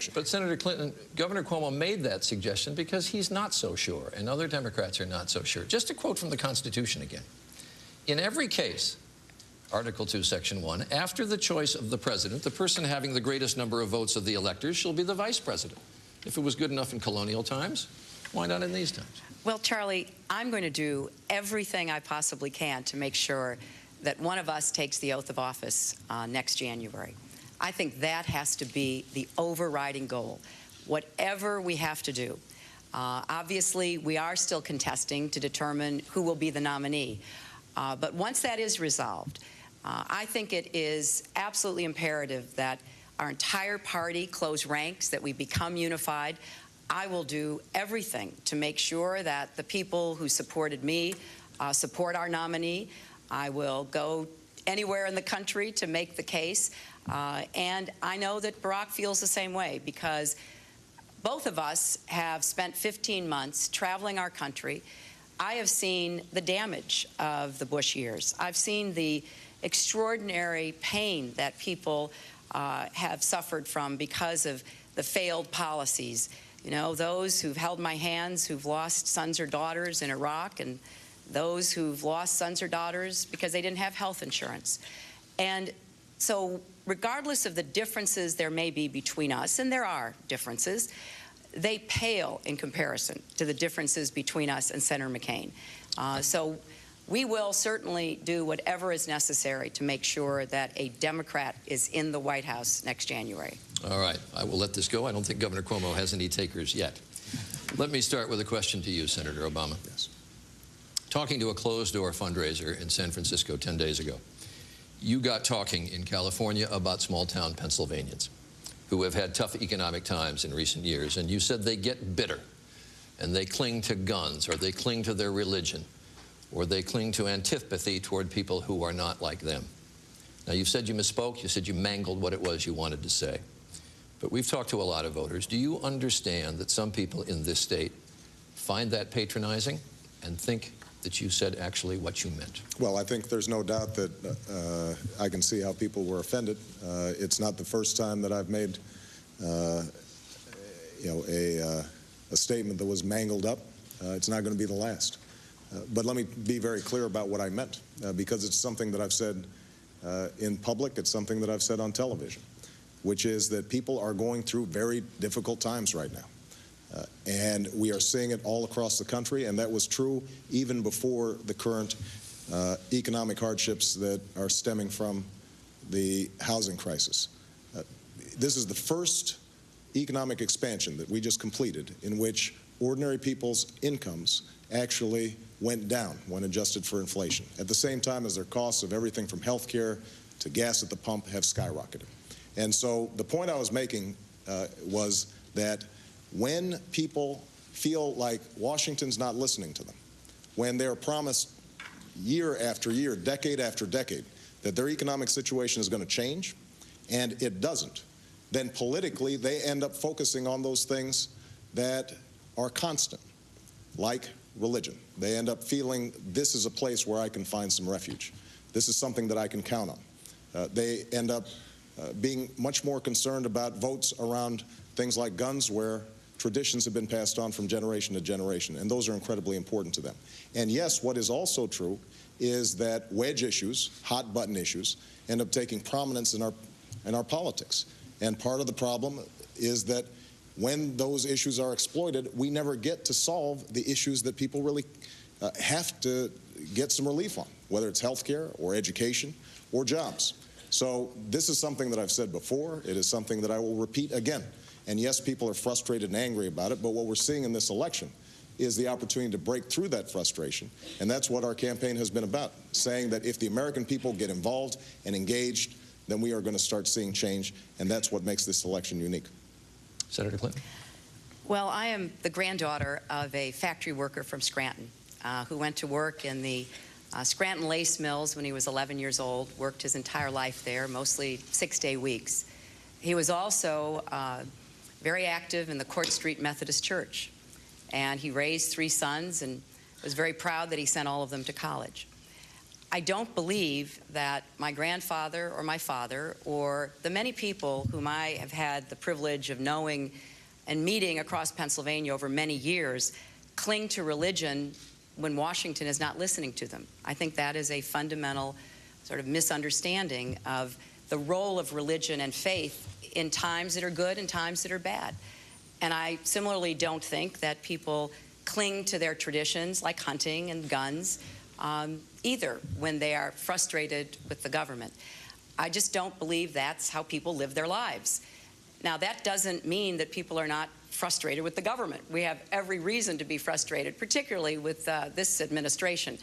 election. But Senator Clinton, Governor Cuomo made that suggestion because he's not so sure, and other Democrats are not so sure. Just a quote from the Constitution again. In every case, Article 2, Section 1, after the choice of the president, the person having the greatest number of votes of the electors shall be the vice president. If it was good enough in colonial times, why not in these times? Well, Charlie, I'm going to do everything I possibly can to make sure that one of us takes the oath of office next January. I think that has to be the overriding goal, whatever we have to do. Obviously, we are still contesting to determine who will be the nominee. But once that is resolved, I think it is absolutely imperative that our entire party close ranks, that we become unified. I will do everything to make sure that the people who supported me support our nominee. I will go anywhere in the country to make the case. And I know that Barack feels the same way, because both of us have spent 15 months traveling our country. I have seen the damage of the Bush years. I've seen the extraordinary pain that people have suffered from because of the failed policies. You know, those who've held my hands, who've lost sons or daughters in Iraq, and those who've lost sons or daughters because they didn't have health insurance. And so regardless of the differences there may be between us, and there are differences, they pale in comparison to the differences between us and Senator McCain. So we will certainly do whatever is necessary to make sure that a Democrat is in the White House next January. All right, I will let this go. I don't think Governor Cuomo has any takers yet. Let me start with a question to you, Senator Obama. Yes. Talking to a closed-door fundraiser in San Francisco 10 days ago, you got talking in California about small-town Pennsylvanians who have had tough economic times in recent years, and you said they get bitter, and they cling to guns, or they cling to their religion, or they cling to antipathy toward people who are not like them. Now, you said you misspoke. You said you mangled what it was you wanted to say. But we've talked to a lot of voters. Do you understand that some people in this state find that patronizing and think that you said actually what you meant? Well, I think there's no doubt that I can see how people were offended. It's not the first time that I've made, a statement that was mangled up. It's not going to be the last. But let me be very clear about what I meant, because it's something that I've said in public. It's something that I've said on television, which is that people are going through very difficult times right now. And we are seeing it all across the country, and that was true even before the current economic hardships that are stemming from the housing crisis. This is the first economic expansion that we just completed in which ordinary people's incomes actually went down when adjusted for inflation, at the same time as their costs of everything from health care to gas at the pump have skyrocketed. And so the point I was making was that when people feel like Washington's not listening to them, when they're promised year after year, decade after decade, that their economic situation is going to change, and it doesn't, then politically they end up focusing on those things that are constant, like religion. They end up feeling this is a place where I can find some refuge. This is something that I can count on. They end up being much more concerned about votes around things like guns, where traditions have been passed on from generation to generation, and those are incredibly important to them. And yes, what is also true is that wedge issues, hot button issues, end up taking prominence in our politics. And part of the problem is that when those issues are exploited, we never get to solve the issues that people really have to get some relief on, whether it's health care or education or jobs. So this is something that I've said before. It is something that I will repeat again. And yes, people are frustrated and angry about it, but what we're seeing in this election is the opportunity to break through that frustration. And that's what our campaign has been about, saying that if the American people get involved and engaged, then we are going to start seeing change, and that's what makes this election unique. Senator Clinton. Well, I am the granddaughter of a factory worker from Scranton who went to work in the Scranton Lace Mills when he was 11 years old, worked his entire life there, mostly 6-day weeks. He was also very active in the Court Street Methodist Church, and he raised 3 sons and was very proud that he sent all of them to college. I don't believe that my grandfather or my father or the many people whom I have had the privilege of knowing and meeting across Pennsylvania over many years cling to religion when Washington is not listening to them. I think that is a fundamental sort of misunderstanding of the role of religion and faith in times that are good and times that are bad. And I similarly don't think that people cling to their traditions like hunting and guns either when they are frustrated with the government. I just don't believe that's how people live their lives. Now, that doesn't mean that people are not frustrated with the government. We have every reason to be frustrated, particularly with this administration.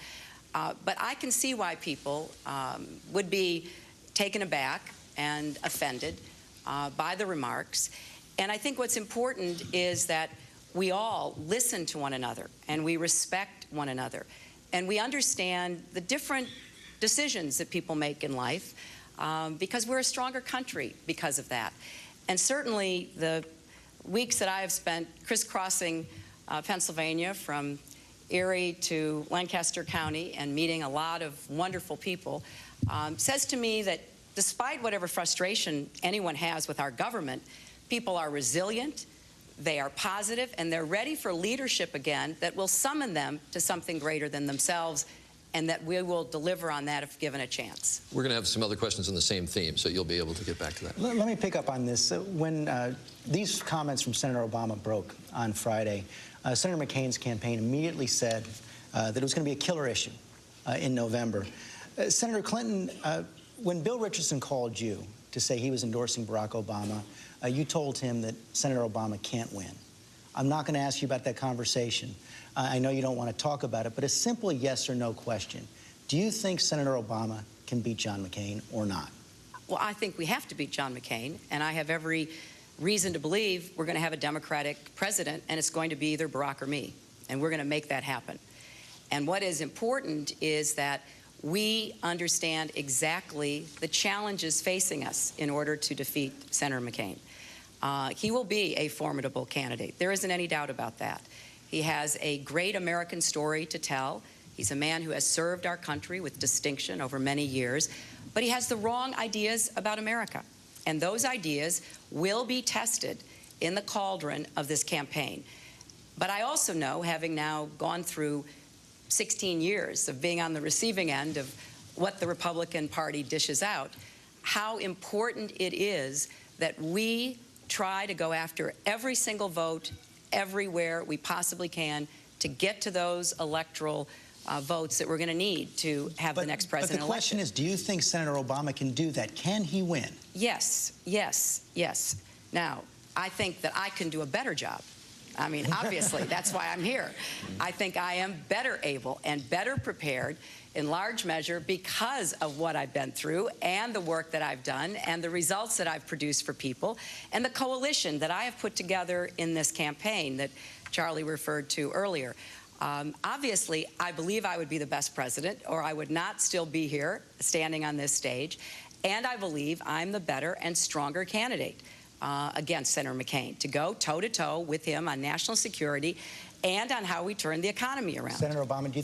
But I can see why people would be taken aback and offended by the remarks. And I think what's important is that we all listen to one another and we respect one another. And we understand the different decisions that people make in life because we're a stronger country because of that. And certainly the weeks that I have spent crisscrossing Pennsylvania from Erie to Lancaster County and meeting a lot of wonderful people says to me that despite whatever frustration anyone has with our government, people are resilient, they are positive, and they're ready for leadership again that will summon them to something greater than themselves, and that we will deliver on that if given a chance. We're going to have some other questions on the same theme, so you'll be able to get back to that. Let me pick up on this. When these comments from Senator Obama broke on Friday, Senator McCain's campaign immediately said that it was going to be a killer issue in November. Senator Clinton, when Bill Richardson called you to say he was endorsing Barack Obama, you told him that Senator Obama can't win. I'm not going to ask you about that conversation. I know you don't want to talk about it, but a simple yes or no question. Do you think Senator Obama can beat John McCain or not? Well, I think we have to beat John McCain, and I have every reason to believe we're going to have a Democratic president, and it's going to be either Barack or me, and we're going to make that happen. And what is important is that we understand exactly the challenges facing us in order to defeat Senator McCain. He will be a formidable candidate. There isn't any doubt about that. He has a great American story to tell. He's a man who has served our country with distinction over many years, but he has the wrong ideas about America. And those ideas will be tested in the cauldron of this campaign. But I also know, having now gone through 16 years of being on the receiving end of what the Republican Party dishes out, how important it is that we try to go after every single vote everywhere we possibly can to get to those electoral votes that we're going to need to have the next president But the question is, do you think Senator Obama can do that? Can he win? Yes, yes, yes. Now, I think that I can do a better job. I mean, obviously, that's why I'm here. I think I am better able and better prepared in large measure because of what I've been through and the work that I've done and the results that I've produced for people and the coalition that I have put together in this campaign that Charlie referred to earlier. Obviously, I believe I would be the best president, or I would not still be here standing on this stage, and I believe I'm the better and stronger candidate against Senator McCain to go toe-to-toe with him on national security and on how we turn the economy around. Senator Obama, do you think